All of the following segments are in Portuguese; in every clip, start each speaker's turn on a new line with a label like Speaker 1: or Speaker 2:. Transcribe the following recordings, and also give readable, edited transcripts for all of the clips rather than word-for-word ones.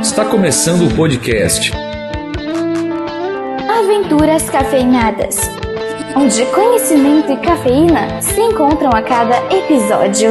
Speaker 1: Está começando o podcast
Speaker 2: Aventuras Cafeinadas, onde conhecimento e cafeína se encontram a cada episódio.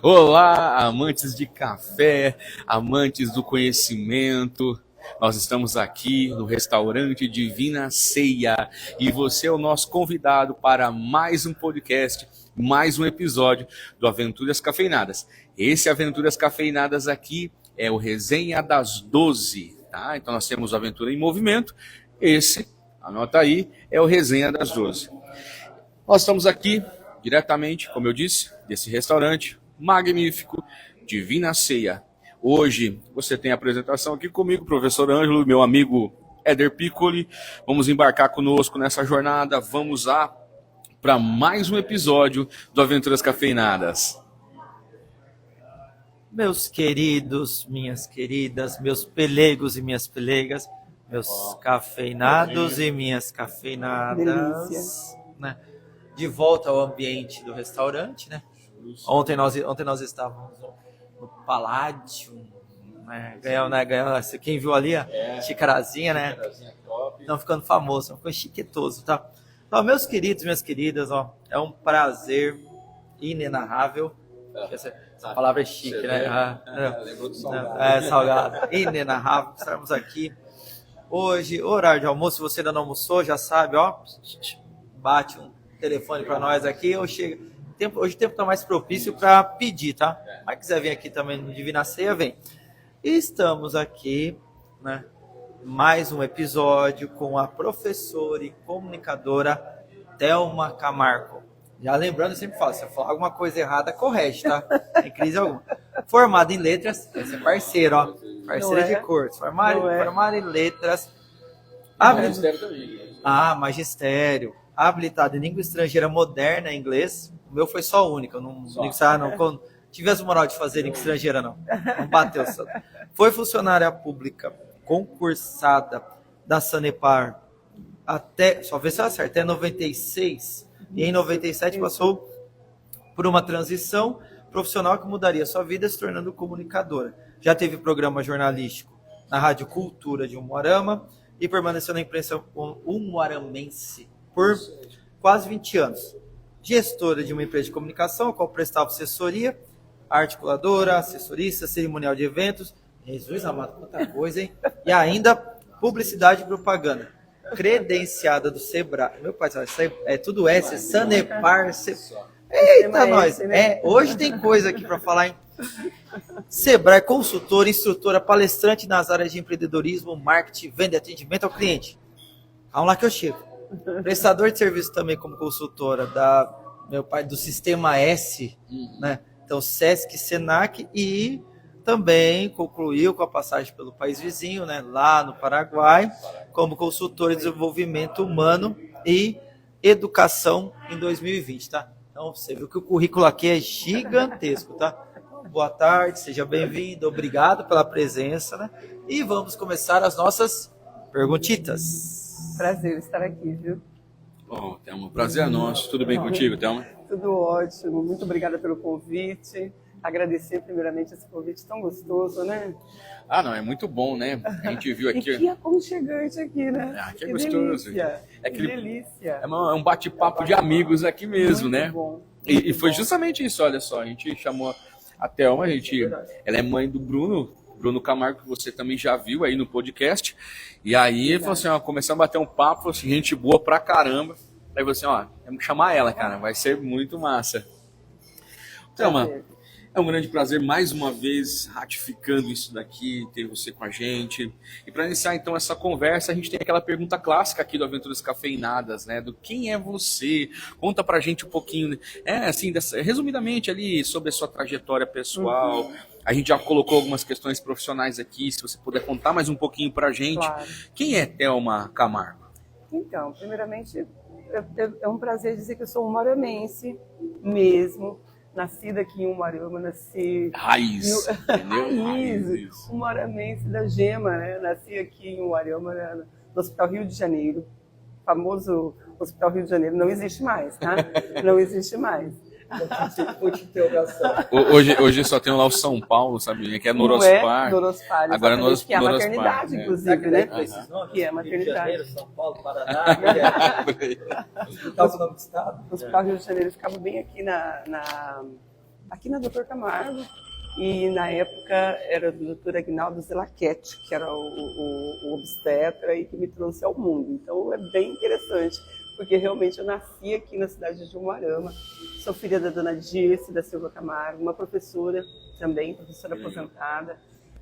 Speaker 3: Olá, amantes de café, amantes do conhecimento. Nós estamos aqui no restaurante Divina Ceia e você é o nosso convidado para mais um podcast, mais um episódio do Aventuras Cafeinadas. Esse Aventuras Cafeinadas aqui é o Resenha das 12, tá? Então nós temos o Aventura em Movimento, esse, anota aí, é o Resenha das 12. Nós estamos aqui diretamente, como eu disse, desse restaurante magnífico, Divina Ceia. Hoje você tem a apresentação aqui comigo, professor Ângelo, meu amigo Éder Piccoli. Vamos embarcar conosco nessa jornada, vamos lá para mais um episódio do Aventuras Cafeinadas.
Speaker 4: Meus queridos, minhas queridas, meus pelegos e minhas pelegas, meus cafeinados e minhas cafeinadas, né? De volta ao ambiente do restaurante, né? Ontem nós estávamos no Paládio, né? Ganhou, quem viu ali, a xicarazinha, né? Estão ficando famosos, ficou chiquetoso, tá? Então, meus queridos, minhas queridas, ó, é um prazer inenarrável. Essa palavra é chique, né?
Speaker 3: Lembrou do salgado.
Speaker 4: Salgado. Inenarrável estarmos aqui hoje, horário de almoço. Se você ainda não almoçou, já sabe, ó, bate um telefone para nós aqui. Hoje o tempo está mais propício para pedir, tá? Mas quiser vir aqui também no Divina Ceia, vem. E estamos aqui, né? Mais um episódio com a professora e comunicadora Thelma Camargo. Já lembrando, eu sempre falo, se eu falar alguma coisa errada, corrige, tá? Sem crise alguma. Formada em letras, esse é parceiro, ó. Parceiro de curso. Formada em letras.
Speaker 3: Magistério também.
Speaker 4: Magistério. Habilitado em língua estrangeira moderna em inglês. O meu foi só único. Eu não tive as moral de fazer língua estrangeira, não. Não bateu. Foi funcionária pública concursada da Sanepar até 96. E em 97 passou por uma transição profissional que mudaria sua vida, se tornando comunicadora. Já teve programa jornalístico na Rádio Cultura de Umuarama e permaneceu na imprensa umuaramense por quase 20 anos. Gestora de uma empresa de comunicação, a qual prestava assessoria, articuladora, assessorista, cerimonial de eventos. Jesus amado, quanta coisa, hein? E ainda publicidade e propaganda. Credenciada do Sebrae. Meu pai, é tudo S, Sanepar. Eita, nós. Hoje tem coisa aqui para falar, hein? Sebrae, consultora, instrutora, palestrante nas áreas de empreendedorismo, marketing, venda e atendimento ao cliente. Vamos lá que eu chego. Prestador de serviço também como consultora meu pai, do Sistema S, né? Então, Sesc, Senac, e também concluiu com a passagem pelo país vizinho, né? Lá no Paraguai, como consultora de desenvolvimento humano e educação em 2020, tá? Então, você viu que o currículo aqui é gigantesco, tá? Boa tarde, seja bem-vindo, obrigado pela presença, né? E vamos começar as nossas perguntitas.
Speaker 5: Prazer estar aqui, viu?
Speaker 3: Bom, Thelma, o prazer é nosso. Tudo bem contigo, Thelma?
Speaker 5: Tudo ótimo, muito obrigada pelo convite. Agradecer primeiramente esse convite tão gostoso, né?
Speaker 3: Não, é muito bom, né? A gente viu aqui.
Speaker 5: E que aconchegante aqui, né?
Speaker 3: Que gostoso.
Speaker 5: Delícia, que delícia.
Speaker 3: É um bate-papo de amigos aqui mesmo,
Speaker 5: muito
Speaker 3: né?
Speaker 5: Bom,
Speaker 3: E foi justamente isso, olha só. A gente chamou a Thelma, ela é mãe do Bruno Camargo, que você também já viu aí no podcast. E aí, falou assim, começamos a bater um papo, falou assim, gente boa pra caramba. Aí você, temos que chamar ela, cara, vai ser muito massa. Thelma, é um grande prazer, mais uma vez, ratificando isso daqui, ter você com a gente. E para iniciar, então, essa conversa, a gente tem aquela pergunta clássica aqui do Aventuras Cafeinadas, né? Do quem é você? Conta pra gente um pouquinho, resumidamente ali, sobre a sua trajetória pessoal. Uhum. A gente já colocou algumas questões profissionais aqui, se você puder contar mais um pouquinho pra gente. Claro. Quem é Thelma Camargo?
Speaker 5: Então, primeiramente, é um prazer dizer que eu sou umuaramense mesmo. Nascida aqui em Umuarama, nasci...
Speaker 3: Raiz, entendeu?
Speaker 5: Raiz, umuaramense da Gema, né? Nasci aqui em Umuarama, no Hospital Rio de Janeiro. famoso Hospital Rio de Janeiro não existe mais, tá? Não existe mais.
Speaker 3: Hoje só tem lá o São Paulo, sabe? Que é
Speaker 5: Não
Speaker 3: Norospar.
Speaker 5: Norospar,
Speaker 3: Agora
Speaker 5: que é a
Speaker 3: Norospar,
Speaker 5: maternidade,
Speaker 3: né?
Speaker 5: inclusive, né? Que é a
Speaker 4: Rio de Janeiro,
Speaker 5: maternidade.
Speaker 4: São Paulo, Paraná, o nome do estado.
Speaker 5: O Hospital Rio de Janeiro ficava bem aqui aqui na Doutor Camargo, e na época era o doutor Aguinaldo Zelaquete, que era o obstetra e que me trouxe ao mundo. Então é bem interessante, porque realmente eu nasci aqui na cidade de Umuarama, sou filha da dona Dirce da Silva Camargo, uma professora também, professora aposentada,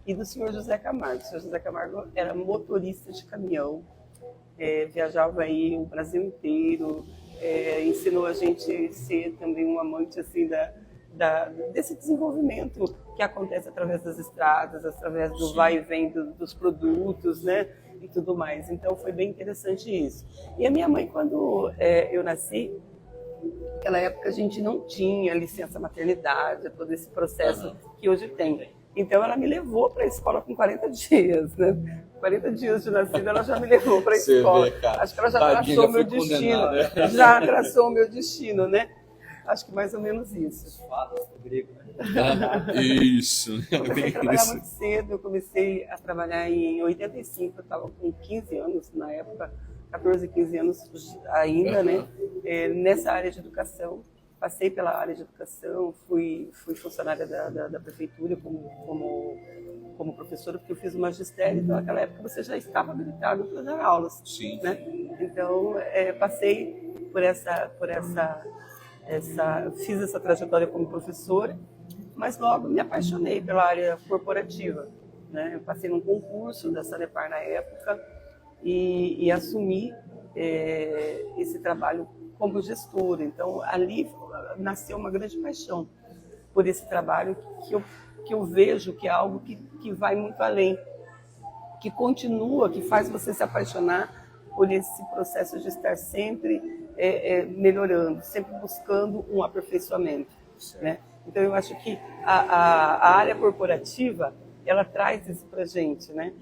Speaker 5: e do senhor José Camargo. O senhor José Camargo era motorista de caminhão, viajava aí o Brasil inteiro, ensinou a gente a ser também um amante assim desse desenvolvimento que acontece através das estradas, através do vai e vem dos produtos, né, e tudo mais. Então foi bem interessante isso. E a minha mãe, quando eu nasci, naquela época a gente não tinha licença maternidade, todo esse processo que hoje tem. Então ela me levou para a escola com 40 dias, né? 40 dias de nascida ela já me levou para a escola. Acho que ela já traçou o meu destino. Já traçou o meu destino, né? Acho que mais ou menos isso.
Speaker 3: Isso.
Speaker 5: Eu comecei a trabalhar muito cedo, eu comecei a trabalhar em 85, eu estava com 15 anos na época, 14, 15 anos ainda, né? Nessa área de educação. Passei pela área de educação, fui funcionária da prefeitura como professora, porque eu fiz o magistério, então naquela época você já estava habilitado para dar aulas.
Speaker 3: Sim.
Speaker 5: Né? Então, passei fiz essa trajetória como professora, mas logo me apaixonei pela área corporativa. Né? Eu passei num concurso da Sanepar na época e assumi esse trabalho como gestora. Então, ali nasceu uma grande paixão por esse trabalho que eu vejo que é algo que vai muito além, que continua, que faz você se apaixonar por esse processo de estar sempre melhorando, sempre buscando um aperfeiçoamento. Né? Então, eu acho que a área corporativa, ela traz isso para a gente, né?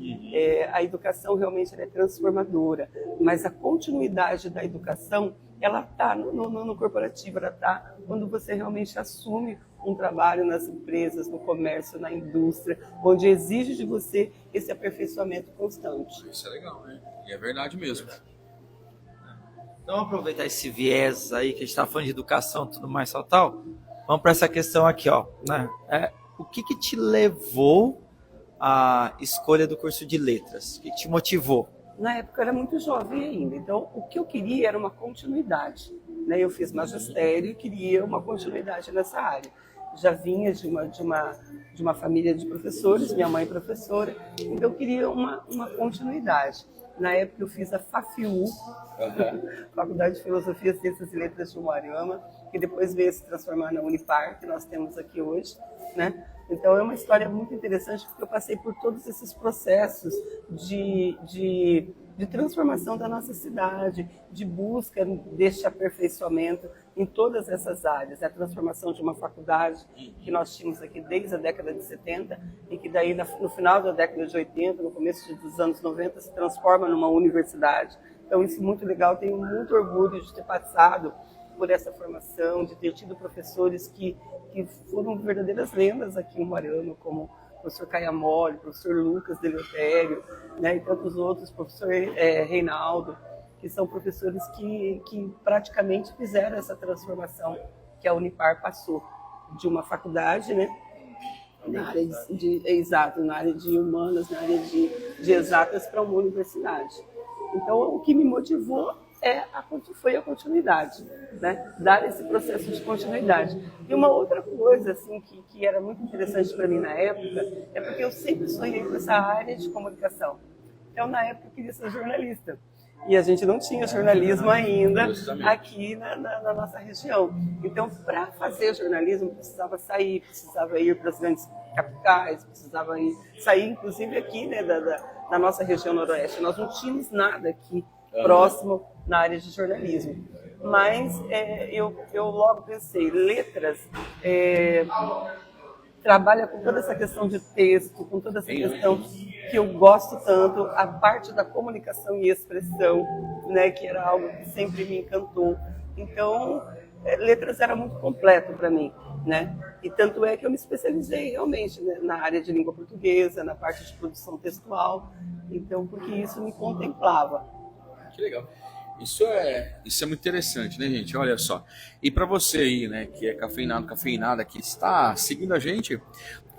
Speaker 5: A educação realmente ela é transformadora, mas a continuidade da educação, ela está no corporativo, ela está quando você realmente assume um trabalho nas empresas, no comércio, na indústria, onde exige de você esse aperfeiçoamento constante.
Speaker 3: Isso é legal, né? E é verdade mesmo.
Speaker 4: Então, vamos aproveitar esse viés aí, que a gente está falando de educação e tudo mais, tal. Vamos para essa questão aqui, ó. Né? O que te levou à escolha do curso de letras? O que te motivou?
Speaker 5: Na época eu era muito jovem ainda, então o que eu queria era uma continuidade. Né? Eu fiz magistério e queria uma continuidade nessa área. Já vinha de uma família de professores, minha mãe professora, então eu queria uma continuidade. Na época eu fiz a FAFIU, Faculdade de Filosofia, Ciências e Letras de Umuarama, que depois veio se transformar na Unipar, que nós temos aqui hoje, né? Então é uma história muito interessante, porque eu passei por todos esses processos de transformação da nossa cidade, de busca deste aperfeiçoamento em todas essas áreas. A transformação de uma faculdade que nós tínhamos aqui desde a década de 70 e que daí no final da década de 80, no começo dos anos 90, se transforma numa universidade. Então isso é muito legal, tenho muito orgulho de ter passado por essa formação, de ter tido professores que foram verdadeiras lendas aqui em Umuarama, como o professor Caiamoli, o professor Lucas Deleutério, né, e tantos outros, o professor Reinaldo, que são professores que praticamente fizeram essa transformação que a Unipar passou de uma faculdade, né, exato, na área de humanas, na área de exatas, para uma universidade. Então, o que me motivou foi a continuidade, né? Dar esse processo de continuidade. E uma outra coisa assim, que era muito interessante para mim na época, é porque eu sempre sonhei com essa área de comunicação. Então, na época, eu queria ser jornalista. E a gente não tinha jornalismo ainda aqui na nossa região. Então, para fazer jornalismo, precisava sair, precisava ir para as grandes capitais, precisava sair, inclusive, aqui, né, da nossa região noroeste. Nós não tínhamos nada aqui próximo na área de jornalismo. Mas eu logo pensei, letras trabalha com toda essa questão de texto, com toda essa questão que eu gosto tanto, a parte da comunicação e expressão, né, que era algo que sempre me encantou. Então, letras era muito completo para mim, né? E tanto é que eu me especializei realmente, né, na área de língua portuguesa, na parte de produção textual, então, porque isso me contemplava.
Speaker 3: Que legal. Isso é muito interessante, né, gente? Olha só. E para você aí, né, que é cafeinada, que está seguindo a gente,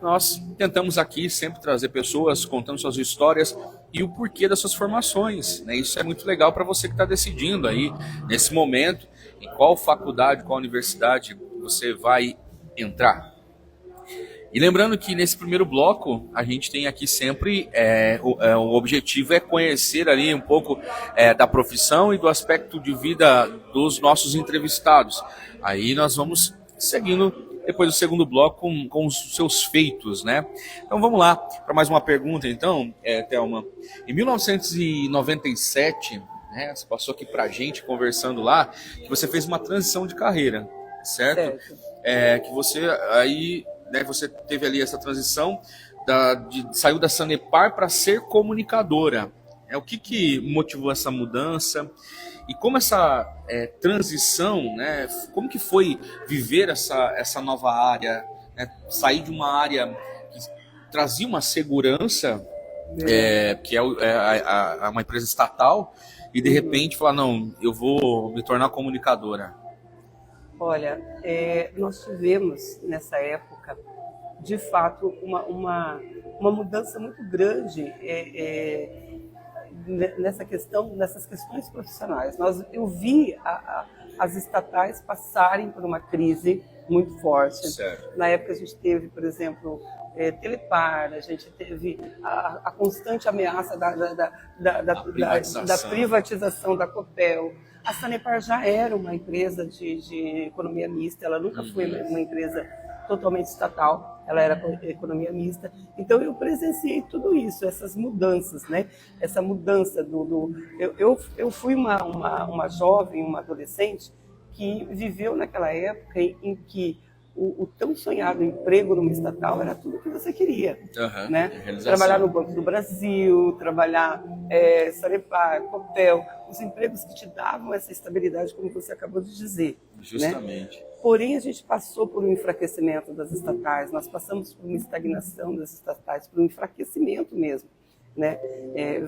Speaker 3: nós tentamos aqui sempre trazer pessoas contando suas histórias e o porquê das suas formações, né? Isso é muito legal para você que está decidindo aí, nesse momento, em qual faculdade, qual universidade você vai entrar. E lembrando que nesse primeiro bloco, a gente tem aqui sempre, o objetivo é conhecer ali um pouco da profissão e do aspecto de vida dos nossos entrevistados. Aí nós vamos seguindo depois do segundo bloco com os seus feitos, né? Então vamos lá para mais uma pergunta então, Thelma. Em 1997, né, você passou aqui para a gente conversando lá, que você fez uma transição de carreira, certo? Que você aí... Né, você teve ali essa transição, saiu da Sanepar para ser comunicadora. O que motivou essa mudança? E como essa transição, né, como que foi viver essa nova área? Né, sair de uma área que trazia uma segurança, que é uma empresa estatal, e de repente falar, não, eu vou me tornar comunicadora.
Speaker 5: Olha, nós tivemos nessa época, de fato, uma mudança muito grande nessas questões profissionais. Eu vi as estatais passarem por uma crise muito forte.
Speaker 3: Certo.
Speaker 5: Na época a gente teve, por exemplo, Telepar, a gente teve a constante ameaça da privatização da Copel. A Sanepar já era uma empresa de economia mista, ela nunca foi uma empresa totalmente estatal, ela era economia mista. Então eu presenciei tudo isso, essas mudanças, né? Essa mudança eu fui uma jovem, uma adolescente que viveu naquela época em que o tão sonhado emprego numa estatal era tudo que você queria, né? Trabalhar no Banco do Brasil, trabalhar Sanepar, Copel, os empregos que te davam essa estabilidade, como você acabou de dizer.
Speaker 3: Justamente.
Speaker 5: Né? Porém, a gente passou por um enfraquecimento das estatais, nós passamos por uma estagnação das estatais, por um enfraquecimento mesmo. Né?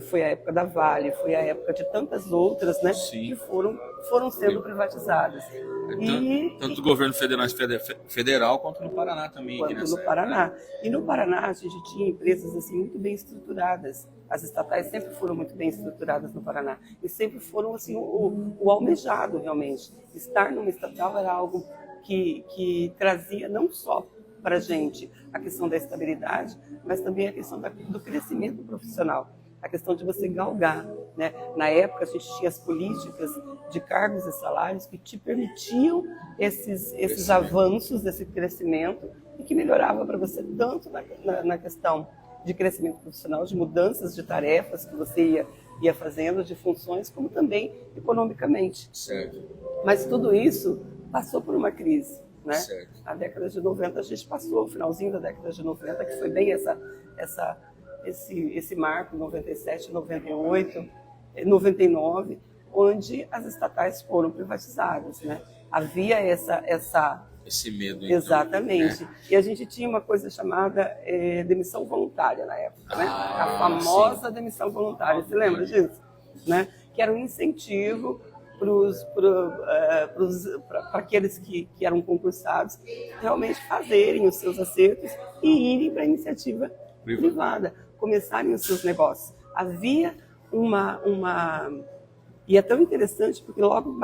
Speaker 5: Foi a época da Vale, foi a época de tantas outras, né, que foram sendo privatizadas.
Speaker 3: Tanto do governo federal quanto no Paraná também.
Speaker 5: Quanto no Paraná. E no Paraná a gente tinha empresas assim, muito bem estruturadas. As estatais sempre foram muito bem estruturadas no Paraná. E sempre foram assim, o almejado realmente. Estar numa estatal era algo que trazia não só para a gente a questão da estabilidade, mas também a questão do crescimento profissional, a questão de você galgar, né? Na época a gente tinha as políticas de cargos e salários que te permitiam esses avanços, esse crescimento, e que melhorava para você tanto na questão de crescimento profissional, de mudanças de tarefas que você ia fazendo, de funções, como também economicamente.
Speaker 3: Certo.
Speaker 5: Mas tudo isso passou por uma crise. Né?
Speaker 3: Certo.
Speaker 5: A década de 90 a gente passou, o finalzinho da década de 90, que foi bem esse marco, 97, 98, 99, onde as estatais foram privatizadas. Né? Havia
Speaker 3: esse medo. Então,
Speaker 5: exatamente. E a gente tinha uma coisa chamada demissão voluntária na época, né? A famosa demissão voluntária, você lembra disso? Né? Que era um incentivo para aqueles que eram concursados realmente fazerem os seus acertos e irem para a iniciativa privada, começarem os seus negócios. Havia e é tão interessante porque logo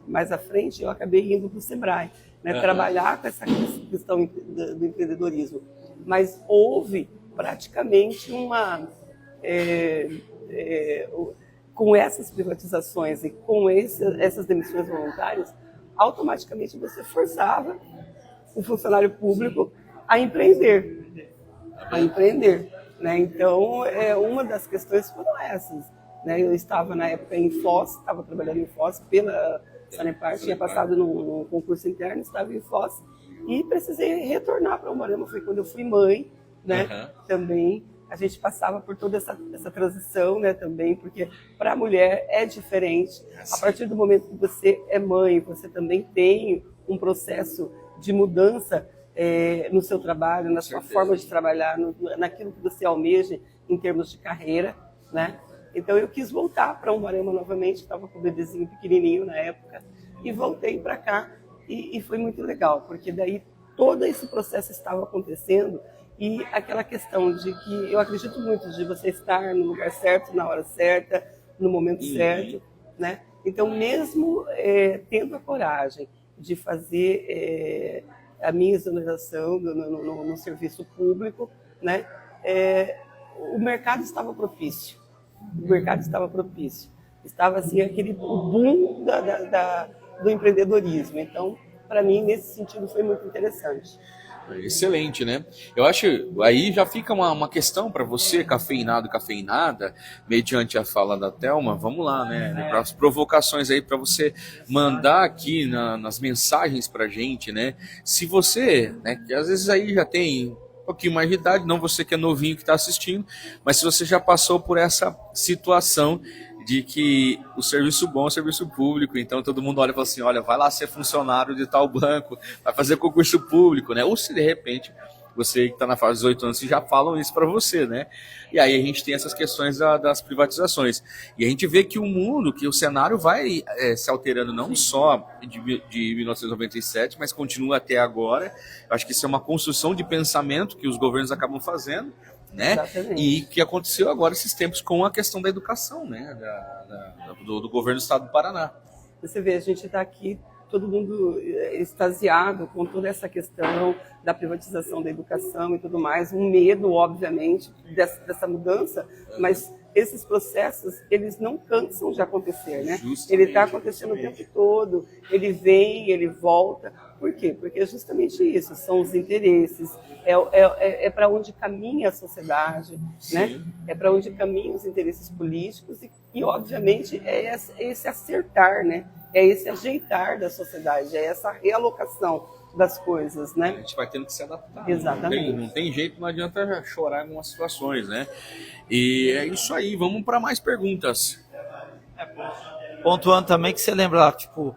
Speaker 5: mais à frente eu acabei indo para o Sebrae, né, trabalhar com essa questão do empreendedorismo. Mas houve praticamente com essas privatizações e com essas demissões voluntárias, automaticamente você forçava o funcionário público a empreender. Né? Então, uma das questões foram essas. Né? Eu estava na época em Foz, estava trabalhando em Foz Sanepar, tinha passado num concurso interno, estava em Foz, e precisei retornar para Umuarama. Foi quando eu fui mãe, né? Também a gente passava por toda essa transição, né? Também, porque para a mulher é diferente. A partir do momento que você é mãe, você também tem um processo de mudança no seu trabalho, na sua forma de trabalhar, naquilo que você almeja em termos de carreira, né? Então eu quis voltar para Umuarama novamente, estava com o bebezinho pequenininho na época, e voltei para cá, e foi muito legal, porque daí todo esse processo estava acontecendo, e aquela questão de que eu acredito muito de você estar no lugar certo, na hora certa, no momento certo, né? Então mesmo tendo a coragem de fazer a minha exoneração no serviço público, né? O mercado estava propício. O mercado estava propício. Estava assim o boom do empreendedorismo. Então, para mim, nesse sentido, foi muito interessante.
Speaker 3: Excelente, né? Eu acho, aí já fica uma questão para você, cafeinado e cafeinada, mediante a fala da Thelma, vamos lá, né? Para as provocações aí, para você mandar aqui nas mensagens para a gente, né? Se você, né, que às vezes aí já tem um pouquinho mais de idade, não você que é novinho que está assistindo, mas se você já passou por essa situação de que o serviço bom é o serviço público, então todo mundo olha e fala assim, olha, vai lá ser funcionário de tal banco, vai fazer concurso público, né? Ou se de repente você que está na fase dos 18 anos, já falam isso para você, né? E aí a gente tem essas questões das privatizações. E a gente vê que o mundo, que o cenário vai se alterando não só de 1997, mas continua até agora. Eu acho que isso é uma construção de pensamento que os governos acabam fazendo, né?
Speaker 5: Exatamente.
Speaker 3: E que aconteceu agora esses tempos com a questão da educação, né? Do governo do estado do Paraná.
Speaker 5: Você vê, a gente está aqui, todo mundo extasiado com toda essa questão da privatização da educação e tudo mais, um medo, obviamente, dessa mudança, mas esses processos, eles não cansam de acontecer, né? Ele está acontecendo o tempo todo, ele vem, ele volta. Por quê? Porque é justamente isso, são os interesses, é para onde caminha a sociedade, né? É para onde caminham os interesses políticos e obviamente, é esse acertar, né? É esse ajeitar da sociedade, é essa realocação das coisas, né?
Speaker 3: A gente vai tendo que se adaptar.
Speaker 5: Exatamente.
Speaker 3: Não tem jeito, não adianta chorar em algumas situações, né? E é isso aí, vamos para mais perguntas.
Speaker 4: Pontuando também que você lembra lá, tipo,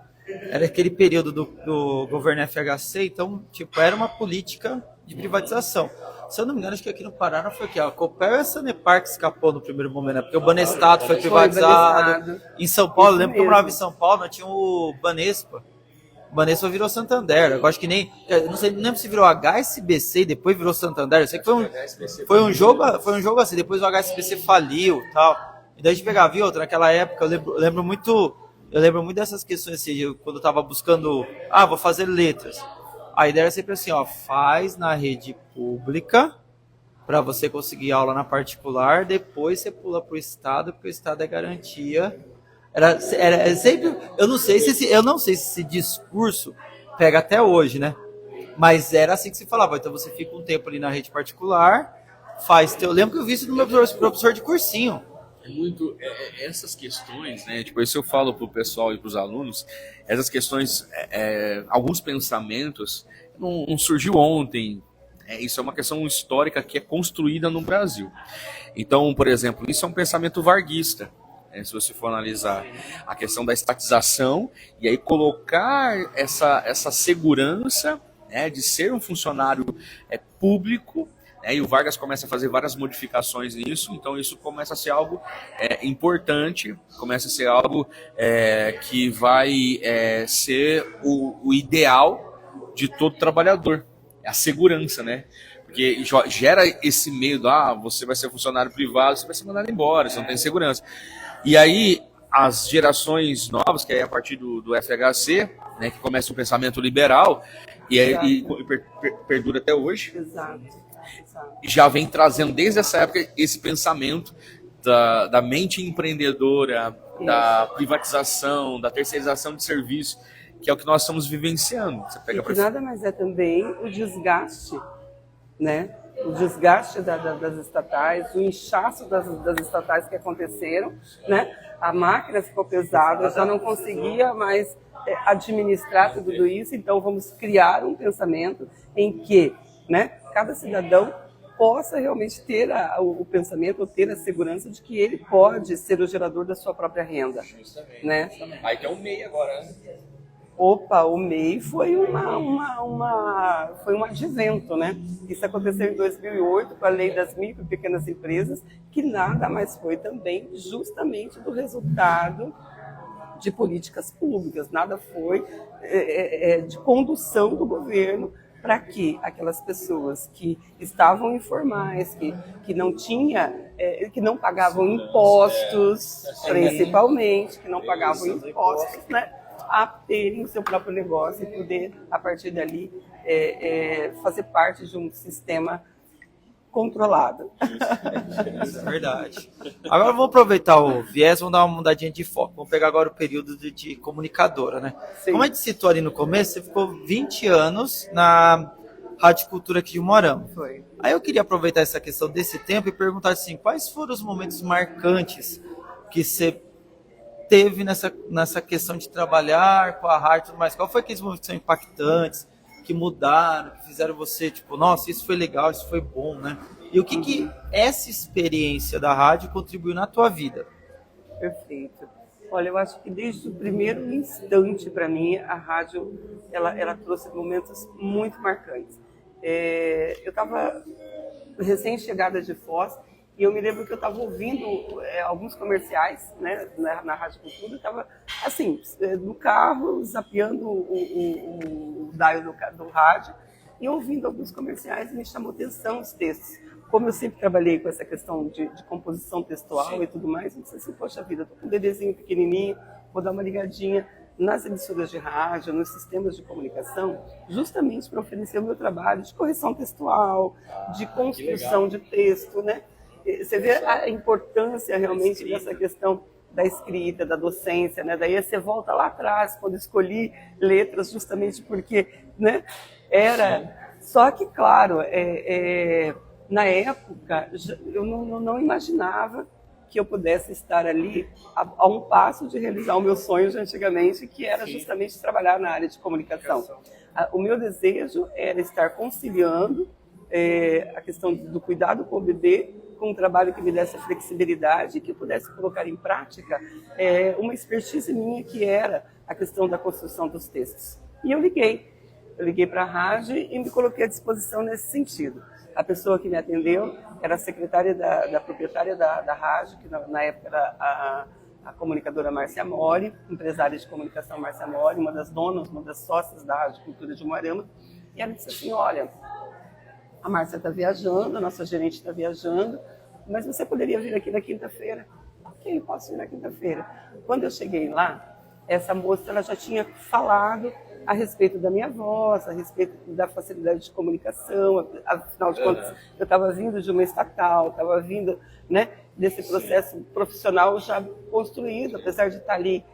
Speaker 4: era aquele período do governo FHC, então, tipo, era uma política de privatização. Se eu não me engano, acho que aqui no Paraná foi a Copel e a Sanepar que escapou no primeiro momento, né? Porque o Banestado foi privatizado. Em São Paulo, lembro que eu morava em São Paulo, tinha o Banespa. O Banespa virou Santander. Eu acho que nem. Eu não lembro se virou HSBC e depois virou Santander. Eu sei que foi um jogo assim. Depois o HSBC faliu e tal. E daí a gente pegava, viu, outra, naquela época, eu lembro muito dessas questões assim, quando eu tava buscando. Vou fazer letras. A ideia era sempre assim, faz na rede pública para você conseguir aula na particular, depois você pula para o Estado, porque o Estado é garantia. Era sempre, eu não sei se esse discurso pega até hoje, né? Mas era assim que se falava. Então você fica um tempo ali na rede particular, eu lembro que eu vi isso no meu professor de cursinho.
Speaker 3: Essas questões, né? Tipo, isso eu falo pro pessoal e pros alunos, essas questões, alguns pensamentos não surgiu ontem. Isso é uma questão histórica que é construída no Brasil. Então, por exemplo, isso é um pensamento varguista. Se você for analisar a questão da estatização e aí colocar essa segurança, né, de ser um funcionário público, né, e o Vargas começa a fazer várias modificações nisso, então isso começa a ser algo importante, começa a ser algo que vai ser o ideal de todo trabalhador, a segurança, né? Porque gera esse medo, você vai ser funcionário privado, você vai ser mandado embora, você não tem segurança. E aí, as gerações novas, que é a partir do FHC, né, que começa um pensamento liberal, e perdura até hoje,
Speaker 5: Exato.
Speaker 3: já vem trazendo desde essa época esse pensamento da mente empreendedora, da privatização, da terceirização de serviço, que é o que nós estamos vivenciando. Você pega
Speaker 5: que nada mais é também o desgaste, né? O desgaste das estatais, o inchaço das estatais que aconteceram, né? A máquina ficou pesada, eu já não conseguia mais administrar tudo isso, então vamos criar um pensamento em que, né, cada cidadão possa realmente ter o pensamento, ou ter a segurança de que ele pode ser o gerador da sua própria renda.
Speaker 3: Justamente.
Speaker 5: Né?
Speaker 3: Aí tem o MEI agora, né?
Speaker 5: Opa, o MEI foi foi um advento, né? Isso aconteceu em 2008 com a Lei das Micro e Pequenas Empresas, que nada mais foi também justamente do resultado de políticas públicas, nada foi de condução do governo para que aquelas pessoas que estavam informais, que não que não pagavam impostos, principalmente, que não pagavam impostos, né? A terem o seu próprio negócio e poder, a partir dali, fazer parte de um sistema controlado.
Speaker 4: Isso é verdade. Agora vamos aproveitar o viés, vamos dar uma mudadinha de foco. Vamos pegar agora o período de comunicadora, né?
Speaker 5: Sim.
Speaker 4: Como a gente citou ali no começo, você ficou 20 anos na Rádio Cultura aqui de Umuarama.
Speaker 5: Foi.
Speaker 4: Aí eu queria aproveitar essa questão desse tempo e perguntar assim, quais foram os momentos marcantes que você teve nessa questão de trabalhar com a rádio e tudo mais? Qual foi aqueles momentos que são impactantes, que mudaram, que fizeram você, tipo, nossa, isso foi legal, isso foi bom, né? E o que essa experiência da rádio contribuiu na tua vida?
Speaker 5: Perfeito. Olha, eu acho que desde o primeiro instante, para mim, a rádio, ela trouxe momentos muito marcantes. Eu estava recém-chegada de Foz, e eu me lembro que eu estava ouvindo alguns comerciais, né, na Rádio Cultura. Eu estava, assim, no carro, zapeando o dial do rádio e ouvindo alguns comerciais, e me chamou atenção os textos. Como eu sempre trabalhei com essa questão de composição textual e tudo mais, eu disse assim, poxa vida, estou com um bebezinho pequenininho, vou dar uma ligadinha nas emissoras de rádio, nos sistemas de comunicação, justamente para oferecer o meu trabalho de correção textual, de construção de texto, né? Você vê a importância realmente dessa questão da escrita, da docência, né? Daí você volta lá atrás, quando escolhi letras, justamente porque, né, era... Só que, claro, na época, eu não imaginava que eu pudesse estar ali a um passo de realizar o meu sonho de antigamente, que era justamente trabalhar na área de comunicação. O meu desejo era estar conciliando a questão do cuidado com o bebê, com um trabalho que me desse flexibilidade e que pudesse colocar em prática uma expertise minha, que era a questão da construção dos textos. E eu liguei para a rádio e me coloquei à disposição nesse sentido. A pessoa que me atendeu era a secretária da proprietária da rádio, que na época era a comunicadora Márcia Mori, empresária de comunicação Márcia Mori, uma das donas, uma das sócias da Rádio Cultura de Umuarama. E ela disse assim, olha, a Márcia está viajando, a nossa gerente está viajando, mas você poderia vir aqui na quinta-feira? Ok, posso vir na quinta-feira. Quando eu cheguei lá, essa moça ela já tinha falado a respeito da minha voz, a respeito da facilidade de comunicação, afinal de contas, eu estava vindo de uma estatal, estava vindo, né, desse processo profissional já construído, apesar de estar ali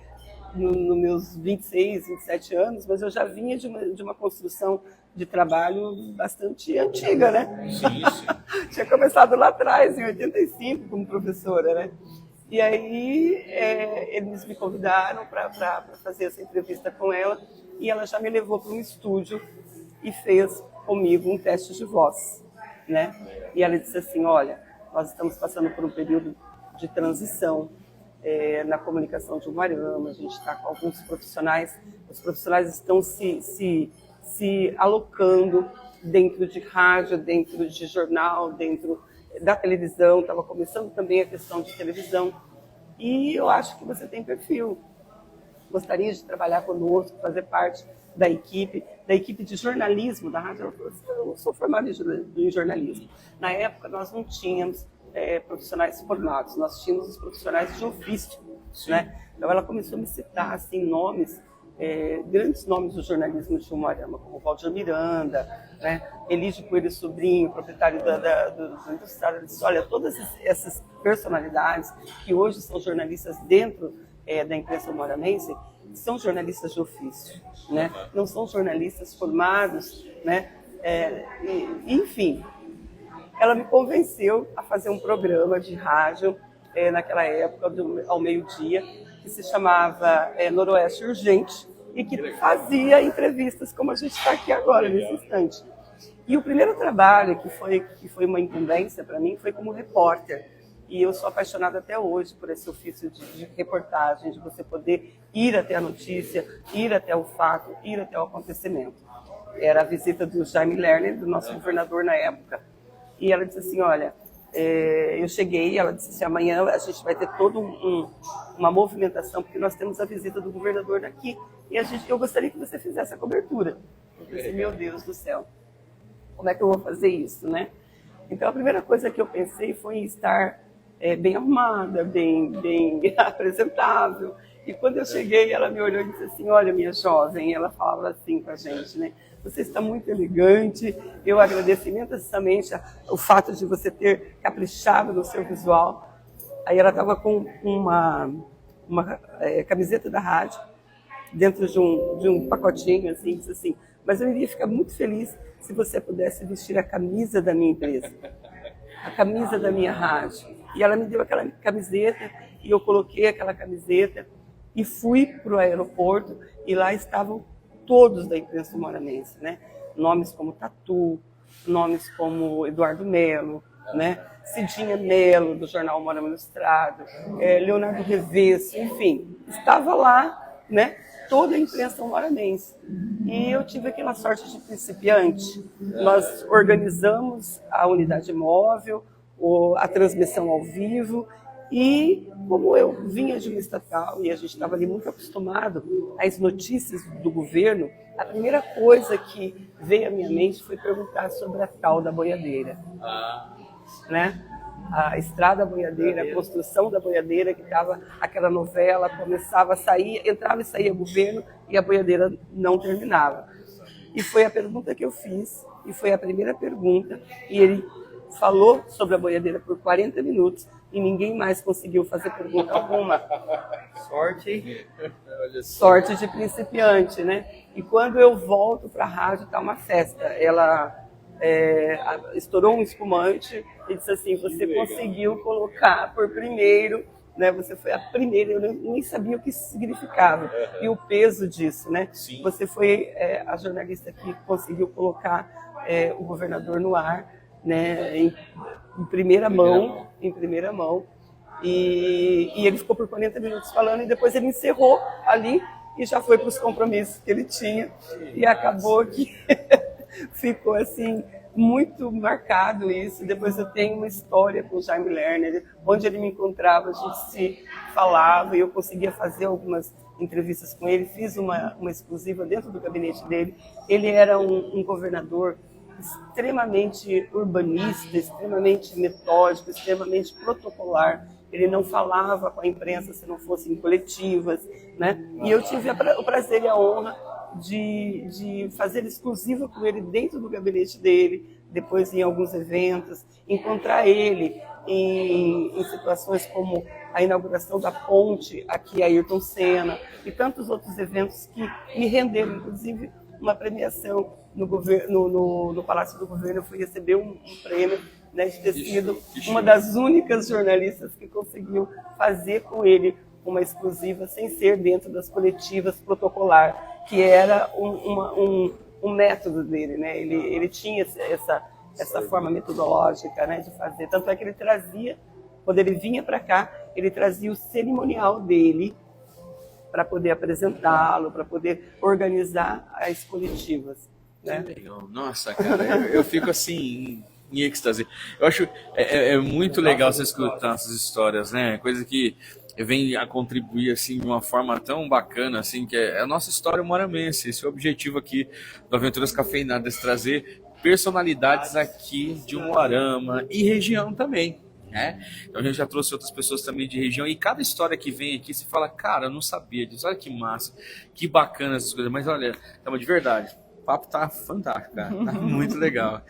Speaker 5: nos meus 26, 27 anos, mas eu já vinha de uma construção de trabalho bastante antiga, né? Sim. Tinha começado lá atrás, em 85, como professora, né? E aí eles me convidaram para fazer essa entrevista com ela, e ela já me levou para um estúdio e fez comigo um teste de voz, né? E ela disse assim, olha, nós estamos passando por um período de transição na comunicação de Umuarama, a gente está com alguns profissionais, os profissionais estão se alocando dentro de rádio, dentro de jornal, dentro da televisão, estava começando também a questão de televisão, e eu acho que você tem perfil. Gostaria de trabalhar conosco, fazer parte da equipe de jornalismo da rádio. Ela falou assim, eu não sou formada em jornalismo. Na época, nós não tínhamos profissionais formados, nós tínhamos os profissionais de ofício, né? Então, ela começou a me citar assim, nomes, grandes nomes do jornalismo de Umuarama, como Valdir Miranda, né? Elídio Coelho Sobrinho, proprietário do Industrial. Ele disse, olha, todas essas personalidades que hoje são jornalistas dentro da imprensa umuaramense, são jornalistas de ofício, né? Não são jornalistas formados, né? Enfim, ela me convenceu a fazer um programa de rádio naquela época, ao meio-dia, que se chamava Noroeste Urgente, e que fazia entrevistas como a gente está aqui agora, nesse instante. E o primeiro trabalho, que foi uma incumbência para mim, foi como repórter. E eu sou apaixonada até hoje por esse ofício de reportagem, de você poder ir até a notícia, ir até o fato, ir até o acontecimento. Era a visita do Jaime Lerner, do nosso governador na época, e ela disse assim, olha, eu cheguei, ela disse assim, amanhã a gente vai ter toda uma movimentação, porque nós temos a visita do governador daqui, e eu gostaria que você fizesse a cobertura. Eu pensei, meu Deus do céu, como é que eu vou fazer isso, né? Então a primeira coisa que eu pensei foi em estar bem arrumada, bem apresentável. E quando eu cheguei, ela me olhou e disse assim, olha, minha jovem, ela falava assim com a gente, né? Você está muito elegante, eu agradeço imensamente o fato de você ter caprichado no seu visual. Aí ela estava com uma camiseta da rádio, dentro de um pacotinho, assim, disse assim, mas eu iria ficar muito feliz se você pudesse vestir a camisa da minha empresa, a camisa da minha rádio. E ela me deu aquela camiseta, e eu coloquei aquela camiseta, e fui para o aeroporto, e lá estavam todos da imprensa moranense, né? Nomes como Tatu, nomes como Eduardo Melo, né? Cidinha Melo, do jornal Morama Ilustrado, Leonardo Revesso, enfim, estava lá, né? Toda a imprensa moranense. E eu tive aquela sorte de principiante. Nós organizamos a unidade móvel, a transmissão ao vivo, e como eu vinha de uma estatal e a gente estava ali muito acostumado às notícias do governo, a primeira coisa que veio à minha mente foi perguntar sobre a tal da boiadeira, né? A estrada boiadeira, a construção da boiadeira, que estava aquela novela, começava a sair, entrava e saía governo e a boiadeira não terminava. E foi a pergunta que eu fiz, e foi a primeira pergunta, e ele falou sobre a boiadeira por 40 minutos e ninguém mais conseguiu fazer pergunta alguma. Sorte de principiante, né? E quando eu volto para a rádio, está uma festa. Ela estourou um espumante e disse assim, você conseguiu colocar por primeiro, né? Você foi a primeira, eu nem sabia o que isso significava e o peso disso, né? Sim. Você foi a jornalista que conseguiu colocar o governador no ar, né? Em primeira mão, e ele ficou por 40 minutos falando, e depois ele encerrou ali e já foi para os compromissos que ele tinha, e acabou que ficou assim muito marcado isso. Depois eu tenho uma história com o Jaime Lerner, onde ele me encontrava, a gente se falava e eu conseguia fazer algumas entrevistas com ele, fiz uma exclusiva dentro do gabinete dele. Ele era um governador extremamente urbanista, extremamente metódico, extremamente protocolar. Ele não falava com a imprensa se não fosse em coletivas, né? E eu tive o prazer e a honra de fazer exclusiva com ele dentro do gabinete dele, depois em alguns eventos, encontrar ele em situações como a inauguração da ponte aqui, a Ayrton Senna, e tantos outros eventos que me renderam, inclusive, uma premiação no Palácio do Governo. Eu fui receber um prêmio, né, de ter sido uma das únicas jornalistas que conseguiu fazer com ele uma exclusiva sem ser dentro das coletivas protocolar, que era um método dele, né? Ele tinha essa forma metodológica, né, de fazer. Tanto é que ele trazia, quando ele vinha para cá, ele trazia o cerimonial dele para poder apresentá-lo, para poder organizar as coletivas. Né?
Speaker 3: Legal. Nossa, cara, eu fico assim em êxtase. Eu acho muito legal você escutar essas histórias, né? Coisa que vem a contribuir assim de uma forma tão bacana, assim, que é a nossa história moramense. Esse é o objetivo aqui do Aventuras Cafeinadas, trazer personalidades aqui de Umuarama e região também. Então a gente já trouxe outras pessoas também de região, e cada história que vem aqui você fala, cara, eu não sabia disso, olha que massa, que bacana essas coisas, mas olha, de verdade, o papo tá fantástico, cara, tá muito legal.